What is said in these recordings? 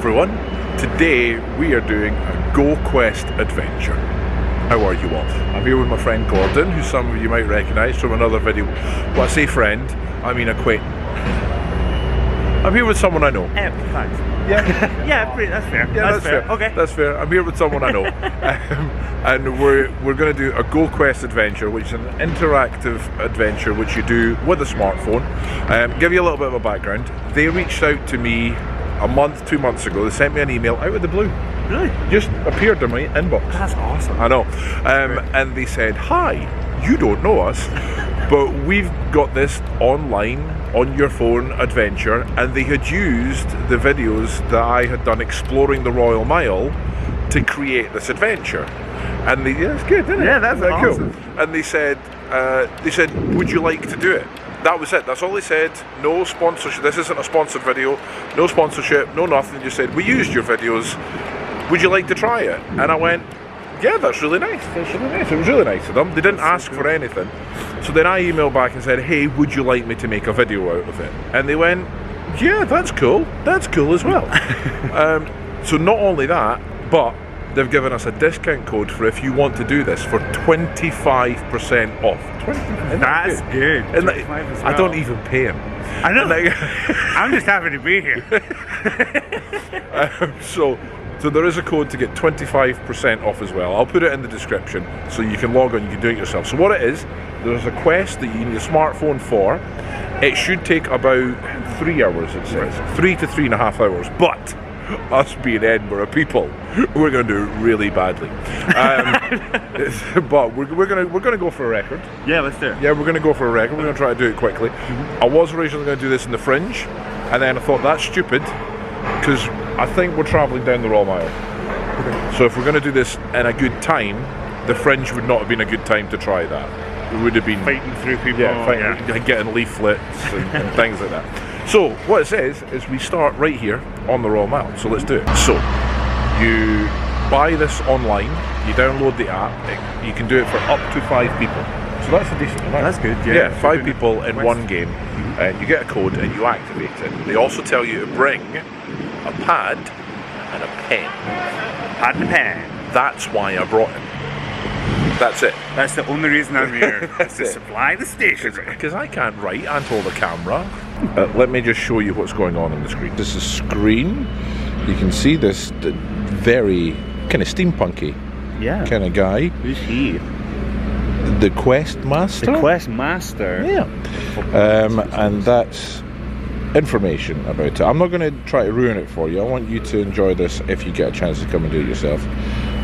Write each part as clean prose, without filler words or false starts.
everyone. Today we are doing a Go Quest adventure. How are you all? I'm here with my friend Gordon, who some of you might recognise from another video. Well, I say friend, I mean acquaintance. I'm here with someone I know. Thanks. Yeah? Yeah, that's fair. Yeah, that's fair. Okay. That's fair. I'm here with someone I know. And we're going to do a Go Quest adventure, which is an interactive adventure which you do with a smartphone. Give you a little bit of a background. They reached out to me a month, 2 months ago. They sent me an email out of the blue. Really? Just appeared in my inbox. That's awesome. I know. And they said, hi, you don't know us, but we've got this online on your phone adventure, and they had used the videos that I had done exploring the Royal Mile to create this adventure. And they, yeah, it's good, isn't it? Yeah, that's awesome. Cool. And they said, would you like to do it? That was it. That's all they said. No sponsorship. This isn't a sponsored video. No sponsorship. No nothing. Just said, we used your videos. Would you like to try it? And I went, yeah, that's really nice. That's really nice. It was really nice of them. They didn't ask for anything. So then I emailed back and said, hey, would you like me to make a video out of it? And they went, yeah, that's cool. That's cool as well. So not only that, but they've given us a discount code for if you want to do this for 25% off. That's good. And like, I don't even pay him. I know. Like, I'm just happy to be here. So there is a code to get 25% off as well. I'll put it in the description so you can log on, you can do it yourself. So what it is, there's a quest that you need a smartphone for. It should take about 3 hours, it says. 3 to 3.5 hours. But us being Edinburgh people, we're going to do it really badly. But we're going to go for a record. Yeah, let's do it. Yeah, we're going to go for a record. We're going to try to do it quickly. I was originally going to do this in the Fringe, and then I thought that's stupid because I think we're travelling down the Royal Mile. Okay. So if we're going to do this in a good time, the Fringe would not have been a good time to try that. We would have been fighting through people. Yeah, getting leaflets and things like that. So what it says is we start right here on the Royal Mile. So let's do it. So you buy this online, you download the app, you can do it for up to 5 people. So that's a decent amount. That's good, yeah. Yeah, 5 people in one game, and you get a code and you activate it. They also tell you to bring a pad and a pen. Pad and a pen. That's why I brought it. That's it. That's the only reason I'm here. That's to it. Supply the station. Because I can't write and hold a camera. Let me just show you what's going on the screen. This is screen. You can see this very kind of steampunky kind of guy. Who's he? The Quest Master. The Quest Master. Yeah. And that's information about it. I'm not going to try to ruin it for you. I want you to enjoy this if you get a chance to come and do it yourself.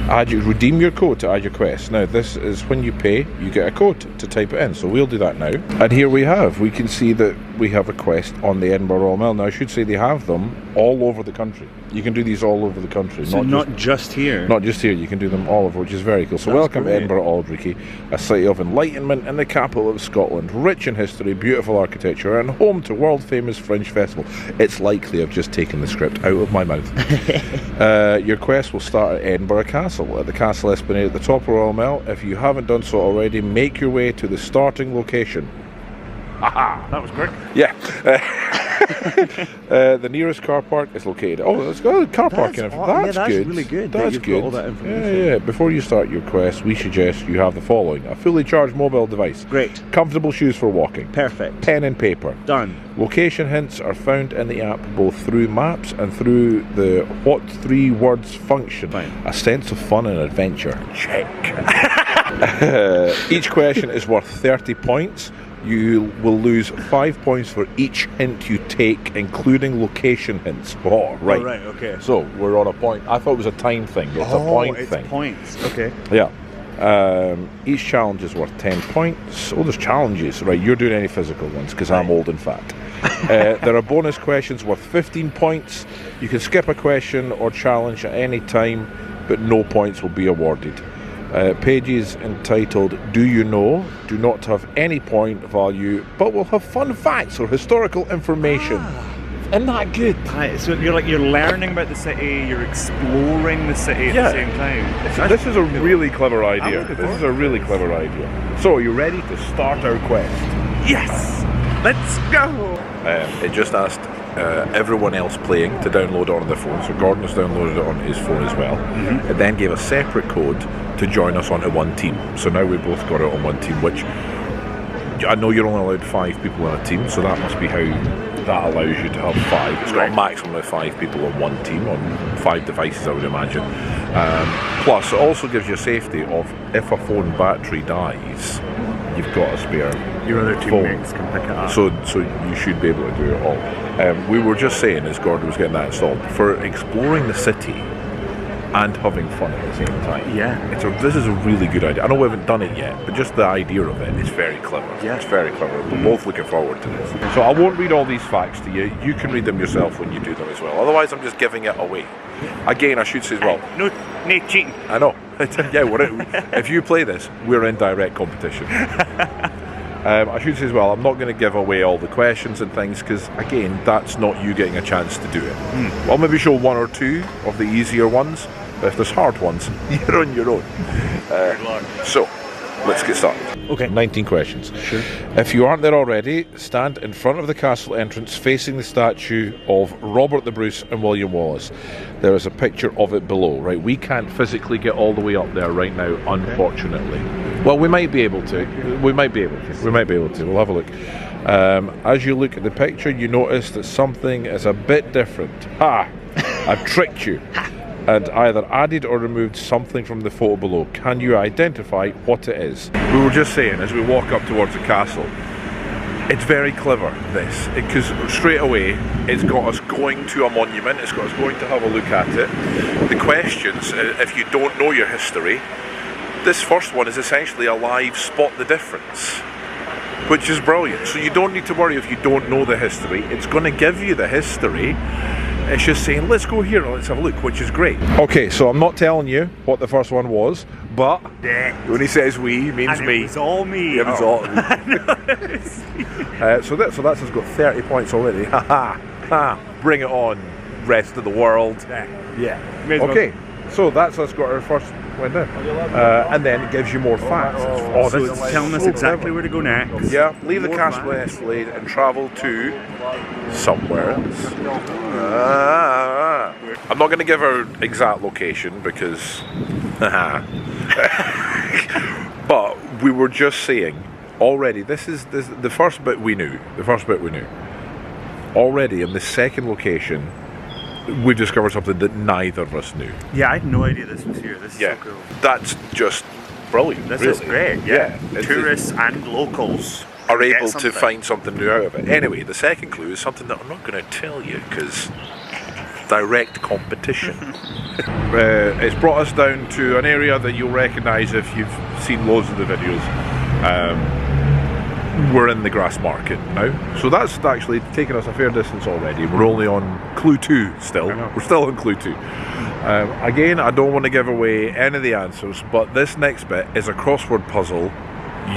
Redeem your code to add your quest. Now this is when you pay, you get a code to type it in. So we'll do that now. And here we can see that we have a quest on the Edinburgh Royal Mile. Now I should say they have them all over the country. You can do these all over the country. So not just here? Not just here, you can do them all over, which is very cool. So that's welcome great. to Edinburgh Aldrickie, a city of enlightenment and the capital of Scotland, rich in history, beautiful architecture, and home to world famous Fringe Festival. It's likely I've just taken the script out of my mouth. Your quest will start at Edinburgh Castle. At the Castle Esplanade at the top of Royal Mile. If you haven't done so already, make your way to the starting location. Aha! That was quick. Yeah. The nearest car park is located. Oh, let's go. Car parking. That's good. Really good. That's good. All that information. Yeah. Before you start your quest, we suggest you have the following: a fully charged mobile device. Great. Comfortable shoes for walking. Perfect. Pen and paper. Done. Location hints are found in the app both through maps and through the what 3 words function. Fine. A sense of fun and adventure. Check. Each question is worth 30 points. You will lose 5 points for each hint you take, including location hints. Oh, right. Oh, right, okay. So, we're on a point. I thought it was a time thing. It's a point thing. It's points. Okay. Yeah. Each challenge is worth 10 points. Oh, there's challenges. Right, you're doing any physical ones, because I'm old and fat. There are bonus questions worth 15 points. You can skip a question or challenge at any time, but no points will be awarded. Pages entitled Do You Know do not have any point value, but will have fun facts or historical information. Isn't that good? Right, so you're learning about the city, you're exploring the city at the same time. This is a really clever idea. This is a really clever idea. So, are you ready to start our quest? Yes! Let's go! It just asked everyone else playing to download onto their phone. So Gordon has downloaded it on his phone as well. It then gave a separate code to join us onto one team. So now we've both got it on one team, which I know you're only allowed 5 people in a team, so that must be how that allows you to have 5. It's got a maximum of 5 people on one team, on 5 devices, I would imagine. Plus, it also gives you a safety of if a phone battery dies, you've got a spare. Your other teammates can pick it up. So you should be able to do it all. We were just saying, as Gordon was getting that installed, for exploring the city and having fun at the same time. Yeah. This is a really good idea. I know we haven't done it yet, but just the idea of it is very clever. Yeah. It's very clever. We're both looking forward to this. So I won't read all these facts to you. You can read them yourself when you do them as well. Otherwise, I'm just giving it away. Again, I should say as well. No cheating. I know. Yeah, if you play this, we're in direct competition. I should say as well, I'm not going to give away all the questions and things because, again, that's not you getting a chance to do it. I'll maybe show 1 or 2 of the easier ones, but if there's hard ones, you're on your own. So, let's get started. Okay. 19 questions. Sure. If you aren't there already, stand in front of the castle entrance facing the statue of Robert the Bruce and William Wallace. There is a picture of it below, right? We can't physically get all the way up there right now, unfortunately. Well, we might be able to. We might be able to. We'll have a look. As you look at the picture, you notice that something is a bit different. Ha! I've tricked you. And either added or removed something from the photo below. Can you identify what it is? We were just saying, as we walk up towards the castle, it's very clever, this, because straight away it's got us going to a monument, it's got us going to have a look at it. The questions, if you don't know your history, this first one is essentially a live spot the difference, which is brilliant. So you don't need to worry if you don't know the history. It's going to give you the history. It's just saying, let's go here and let's have a look, which is great. Okay, so I'm not telling you what the first one was, but when he says we, he means me. It was all me. It was all me. So that's us got 30 points already. Ha ha ha. Bring it on, rest of the world. Yeah. Okay, so that's us got our first one down. And then it gives you more facts. Oh, this is telling us exactly where to go next. Yeah, leave the castle in Escalade and travel to somewhere else. I'm not going to give our exact location because but we were just saying already, this is the first bit we knew. Already in the second location we discovered something that neither of us knew. Yeah, I had no idea this was here. This is so cool. That's just brilliant. This really is great. Yeah. Tourists and locals are able to find something new out of it. Anyway, the second clue is something that I'm not going to tell you because direct competition. It's brought us down to an area that you'll recognise if you've seen loads of the videos. We're in the grass market now, so that's actually taken us a fair distance already. We're only on clue 2 still. We're still on clue 2. Again, I don't want to give away any of the answers, but this next bit is a crossword puzzle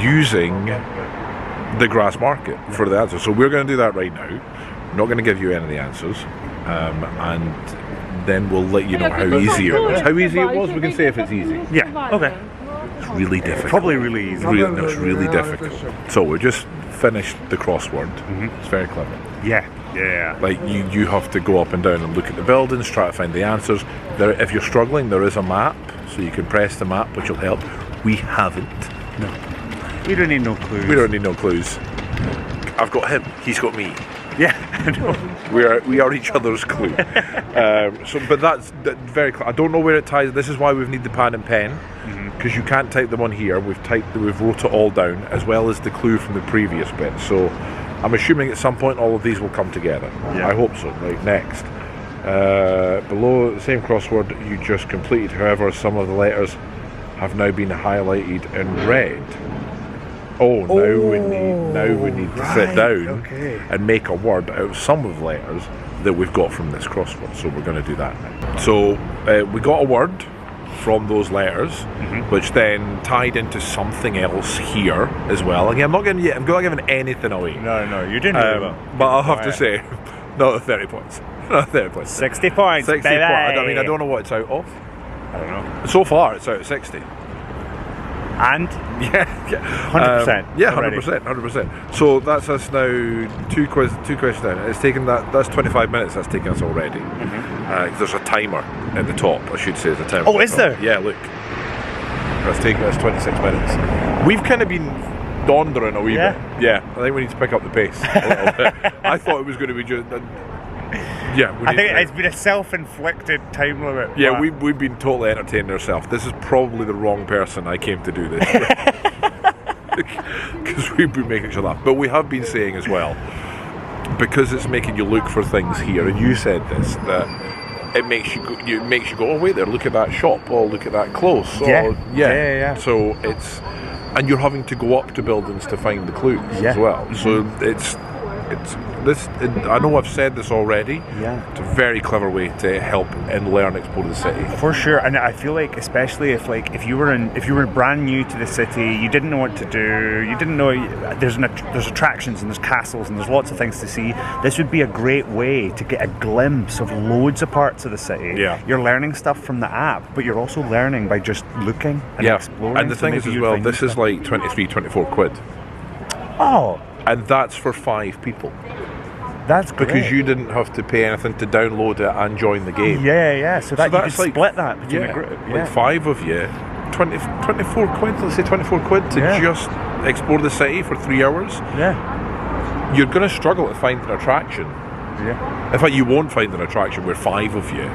using the grass market for the answer. So we're going to do that right now. I'm not going to give you any of the answers, and then we'll let you know how easy it was. How easy it was, we can say if it's easy. Yeah, okay. It's really difficult. Probably really easy. It's really difficult. So we just finished the crossword. It's very clever. Yeah. Like you have to go up and down and look at the buildings, try to find the answers. If you're struggling, there is a map, so you can press the map, which will help. We haven't. No. We don't need no clues. We don't need no clues. I've got him. He's got me. Yeah, I know. We are each other's clue. But that's very clear. I don't know where it ties. This is why we need the pad and pen, because you can't type them on here. We've wrote it all down, as well as the clue from the previous bit. So I'm assuming at some point all of these will come together. Yeah. I hope so. Right, next. Below the same crossword you just completed. However, some of the letters have now been highlighted in red. Oh, now we need to sit down and make a word out of some of the letters that we've got from this crossword. So we're going to do that now. So we got a word from those letters, which then tied into something else here as well. Again, I'm not giving anything away. No, you didn't do well. But I'll have to say, not 30 points. Not 30 points. 60 points. 60 points. I mean, I don't know what it's out of. I don't know. So far, it's out of 60. And? Yeah, 100%. Yeah, 100%. So that's us now. Two questions down. It's taken that's 25 minutes. That's taken us already. There's a timer at the top. I should say, there's a timer. Oh, is there? Yeah, look. That's taken us 26 minutes. We've kind of been dondering a wee bit. Yeah, I think we need to pick up the pace a little bit. I thought it was going to be just. Yeah, I think it's been a self-inflicted time limit. Yeah, we've been totally entertaining ourselves. This is probably the wrong person I came to do this because we've been making you laugh. But we have been saying as well, because it's making you look for things here, and you said this, that it makes you go, oh wait there, look at that shop, oh look at that close. Yeah. So it's, and you're having to go up to buildings to find the clues as well. So it's this. I know I've said this already. Yeah, it's a very clever way to help and learn explore the city. For sure, and I feel like especially if you were brand new to the city, you didn't know what to do, you didn't know there's attractions and there's castles and there's lots of things to see. This would be a great way to get a glimpse of loads of parts of the city. Yeah, you're learning stuff from the app, but you're also learning by just looking and exploring. And the thing is as well, this is like 24 quid. Oh. And that's for 5 people. That's great. Because you didn't have to pay anything to download it and join the game. Yeah. So that you that's could split that between the group. Like 5 of you, 24 quid, let's say 24 quid to just explore the city for 3 hours. Yeah. You're going to struggle to find an attraction. Yeah. In fact, you won't find an attraction where 5 of you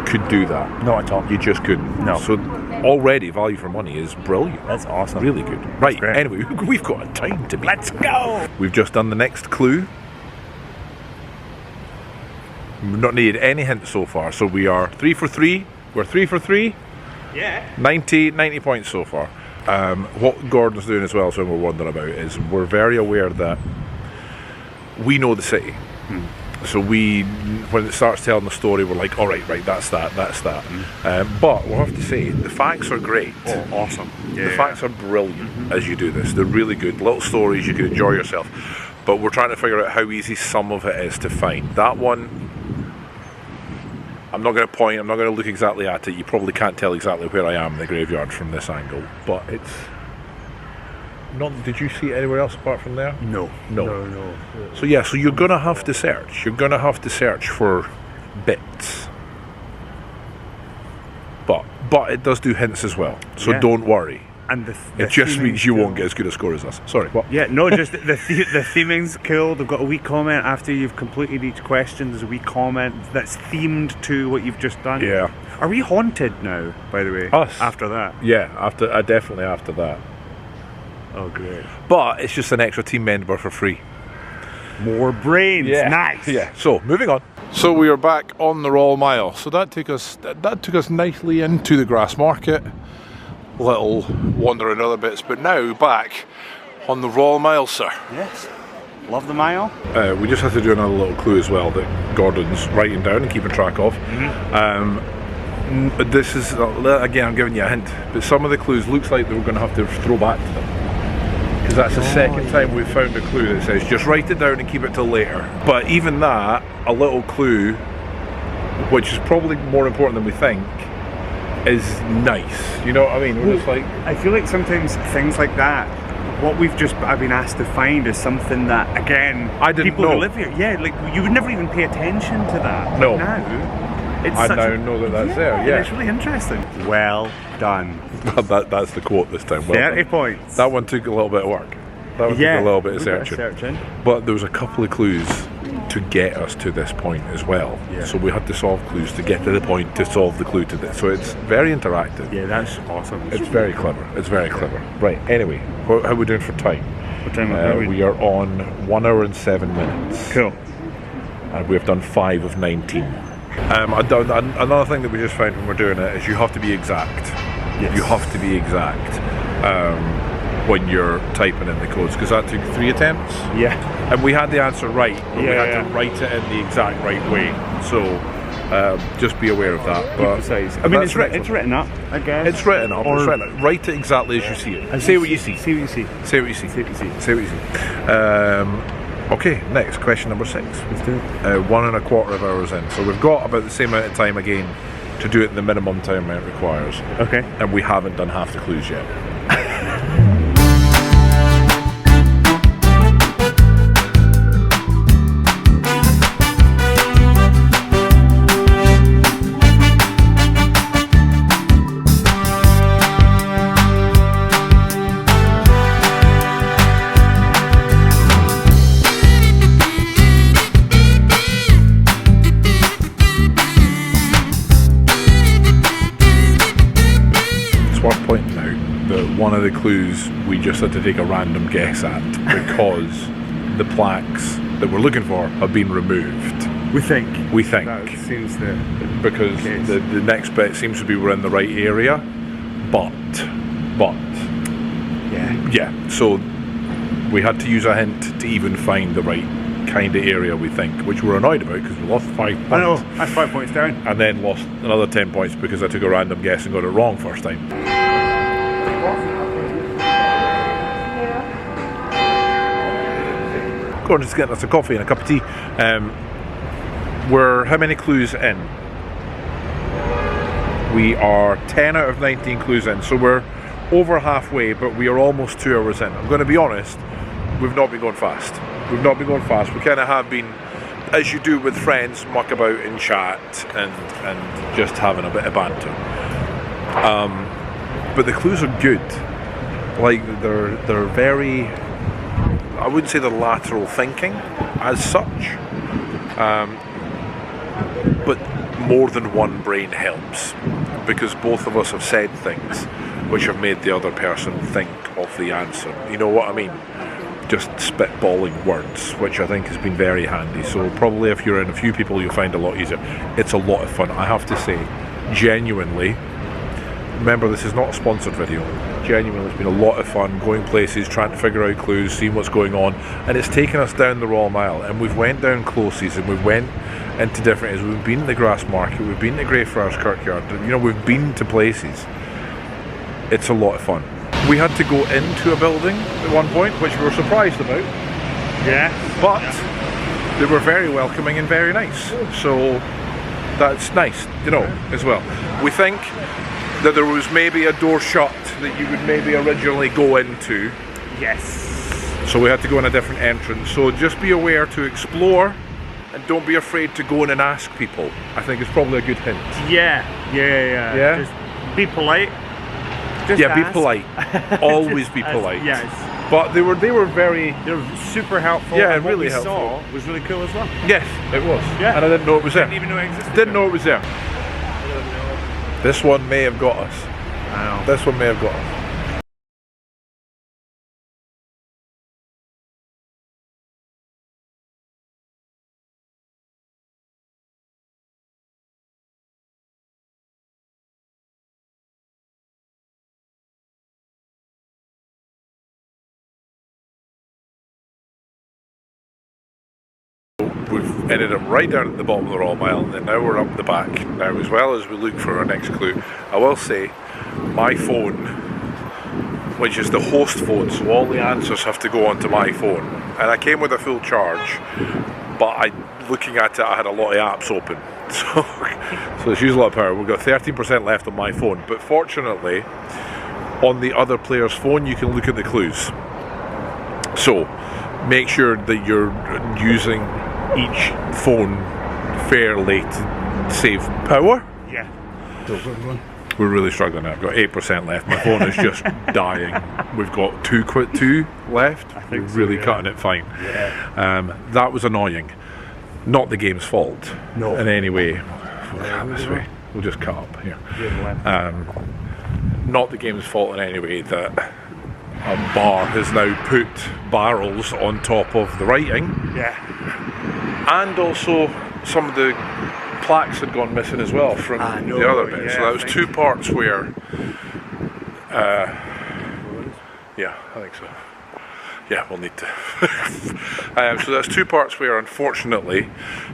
could do that. Not at all. You just couldn't. No. So already value for money is brilliant. That's awesome. Really good. Right, anyway, we've got a time to beat. Let's go! We've just done the next clue. We've not needed any hints so far, so we are 3 for 3. We're 3 for 3. Yeah. 90 points so far. What Gordon's doing as well, so we're wondering about, is we're very aware that we know the city. So when it starts telling the story, we're like, all right, that's that. But we'll have to say, the facts are great. Oh, awesome. The facts are brilliant as you do this. They're really good. Little stories, you can enjoy yourself. But we're trying to figure out how easy some of it is to find. That one, I'm not going to point, I'm not going to look exactly at it. You probably can't tell exactly where I am in the graveyard from this angle. But it's... Did you see it anywhere else apart from there? No. So so you're going to have to search. You're going to have to search for bits. But it does do hints as well. So don't worry. And it just means you won't get as good a score as us. Sorry, what? Yeah, no, just the theming's cool. They've got a wee comment after you've completed each question. There's a wee comment that's themed to what you've just done. Yeah. Are we haunted now, by the way? Us. After that? Yeah, definitely after that. Oh, great. But it's just an extra team member for free. More brains. Yeah. Nice. Yeah. So, moving on. So we are back on the Royal Mile. So that took us nicely into the grass market. Little wandering other bits, but now back on the Royal Mile, sir. Yes. Love the mile. We just have to do another little clue as well that Gordon's writing down and keeping track of. This is, again, I'm giving you a hint, but some of the clues looks like they were going to have to throw back to them. Because that's the second time we've found a clue that says just write it down and keep it till later. But even that, a little clue, which is probably more important than we think, is nice. You know what I mean? We're just like, I feel like sometimes things like that, what I've been asked to find is something that, again, I didn't people know. who live here, like you would never even pay attention to that. No. But now, I now know that that's there. Yeah, it's really interesting. Well done. That's the quote this time. Well 30 done. points. That one took a little bit of work. That one took a little bit of searching. But there was a couple of clues to get us to this point as well. Yeah. So we had to solve clues to get to the point to solve the clue to this. So it's very interactive. Yeah, that's awesome. It's very clever. It's very clever. Right. Anyway, how are we doing for time? What time are we? We are on 1 hour and 7 minutes. Cool. And we've done 5 of 19. Another thing that we just found when we're doing it is you have to be exact. Yes. You have to be exact when you're typing in the codes, because that took 3 attempts. Yeah. And we had the answer right, but we had to write it in the exact right way. So just be aware of that. But I mean, it's written up, I guess. It's written up. Write it exactly as you see it. And say what you see. See what you see. Say what you see. Say what you see. Say what you see. Okay, next, question number 6. Let's do it. 1.25 hours in. So we've got about the same amount of time again to do it in the minimum time it requires. Okay. And we haven't done half the clues yet. clues we just had to take a random guess at because the plaques that we're looking for have been removed. We think. That seems the because case. the next bit seems to be we're in the right area, but yeah. So we had to use a hint to even find the right kind of area, we think, which we're annoyed about because we lost 5 points. I know, that's 5 points down. And then lost another 10 points because I took a random guess and got it wrong first time. Gordon's just getting us a coffee and a cup of tea. We're how many clues in? We are 10 out of 19 clues in, so we're over halfway, but we are almost 2 hours in. I'm going to be honest, we've not been going fast. We kind of have been, as you do with friends, muck about and chat and just having a bit of banter. But the clues are good. Like they're very, I wouldn't say they're lateral thinking as such, but more than one brain helps because both of us have said things which have made the other person think of the answer. You know what I mean? Just spitballing words, which I think has been very handy. So probably if you're in a few people, you'll find it a lot easier. It's a lot of fun, I have to say. Genuinely, remember this is not a sponsored video. Genuinely, it's been a lot of fun going places, trying to figure out clues, seeing what's going on, and it's taken us down the Royal Mile. And we've went down closes, and we've went into different areas. We've been to the Grass Market, we've been to Greyfriars Kirkyard. You know, we've been to places. It's a lot of fun. We had to go into a building at one point, which we were surprised about. Yeah. But they were very welcoming and very nice. So that's nice, you know, as well. We think that there was maybe a door shut that you would maybe originally go into. Yes. So we had to go in a different entrance. So just be aware to explore and don't be afraid to go in and ask people. I think it's probably a good hint. Yeah. Just be polite. Just yeah, ask. be polite. Always be polite. Yes. But they were very. They were super helpful. Yeah, and really what we helpful. saw was really cool as well. Yes, it was. Yeah. And I didn't know it was there. Didn't even know it existed. Didn't know it was there. This one may have got us. I know. This one may have got us. We've ended up right down at the bottom of the Royal Mile, and now we're up the back. Now, as well as we look for our next clue, I will say my phone, which is the host phone, so all the answers have to go onto my phone. And I came with a full charge, but looking at it, I had a lot of apps open. So it's used a lot of power. We've got 13% left on my phone, but fortunately, on the other player's phone, you can look at the clues. So make sure that you're using each phone fairly to save power. Yeah. We're really struggling now. I've got 8% left. My phone is just dying. We've got two left. I think We're so, really yeah. cutting it fine. Yeah. That was annoying. Not the game's fault. No. In any way. We'll cut this way. We'll just cut up here. Not the game's fault in any way that a bar has now put barrels on top of the writing. Yeah. And also some of the plaques had gone missing as well from the other bit. Yeah, so that was two parts where yeah, I think so. Yeah, we'll need to. So that's two parts where unfortunately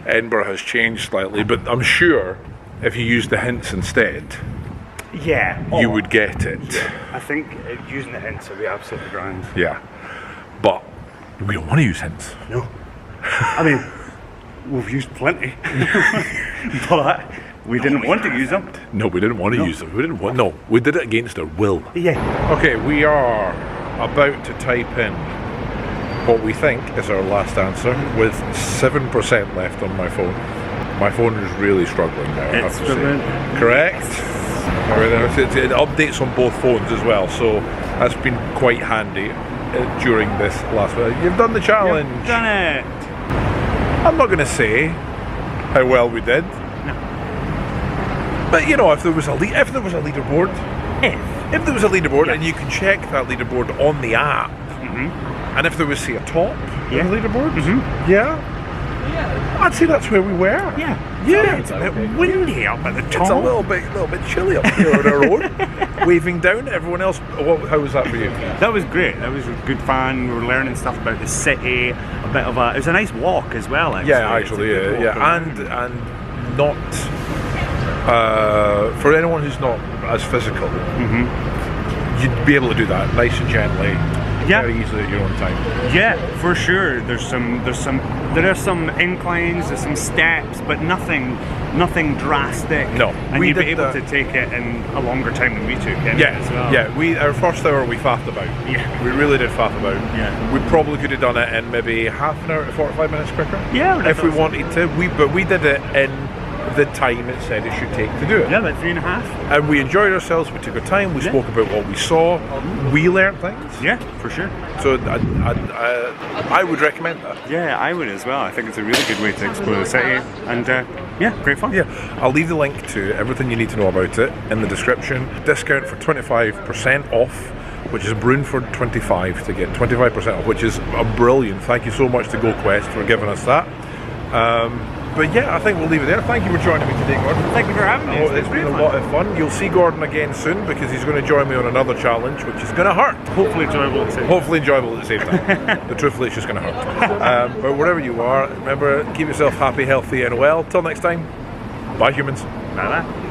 Edinburgh has changed slightly, but I'm sure if you used the hints instead, you would get it. I think using the hints would be absolutely grand. Yeah. But we don't want to use hints. No. I mean, we've used plenty, but we didn't want to use them. No, we didn't want to use them. We didn't want. No, we did it against our will. Yeah. Okay, we are about to type in what we think is our last answer with 7% left on my phone. My phone is really struggling now, I have to say. Correct? It updates on both phones as well, so that's been quite handy during this last one. You've done the challenge. You've done it. I'm not going to say how well we did. No. But you know, if there was a leaderboard, If if there was a leaderboard, and you can check that leaderboard on the app, and if there was, say, a top of the leaderboard, I'd say that's where we were. Yeah, it's a bit windy up at the top. It's a little bit chilly up here on our road. Waving down at everyone else. How was that for you? That was great. That was good fun. We were learning stuff about the city. It was a nice walk as well. Actually. And not for anyone who's not as physical. You'd be able to do that nice and gently. Very easily at your own time. Yeah, for sure. There are some inclines, there's some steps, but nothing drastic. No, and you'd be able to take it in a longer time than we took. As well. Yeah. Our first hour we faffed about. Yeah, we really did faff about. Yeah, we probably could have done it in maybe half an hour to 45 minutes quicker. Yeah, if we wanted to. But we did it in the time it said it should take to do it. Yeah, about 3.5. And we enjoyed ourselves. We took our time. We spoke about what we saw. We learned things. Yeah, for sure. So I would recommend that. Yeah, I would as well. I think it's a really good way to explore the city, and great fun. Yeah, I'll leave the link to everything you need to know about it in the description. Discount for 25% off, which is Broonford 25 to get 25% off, which is brilliant. Thank you so much to GoQuest for giving us that. But yeah, I think we'll leave it there. Thank you for joining me today, Gordon. Thank you for having me. It's been a lot of fun. You'll see Gordon again soon because he's going to join me on another challenge, which is going to hurt. Hopefully enjoyable at the same time. Hopefully enjoyable at the same time. But truthfully, it's just going to hurt. But wherever you are, remember, keep yourself happy, healthy, and well. Till next time, bye, humans. Bye-bye.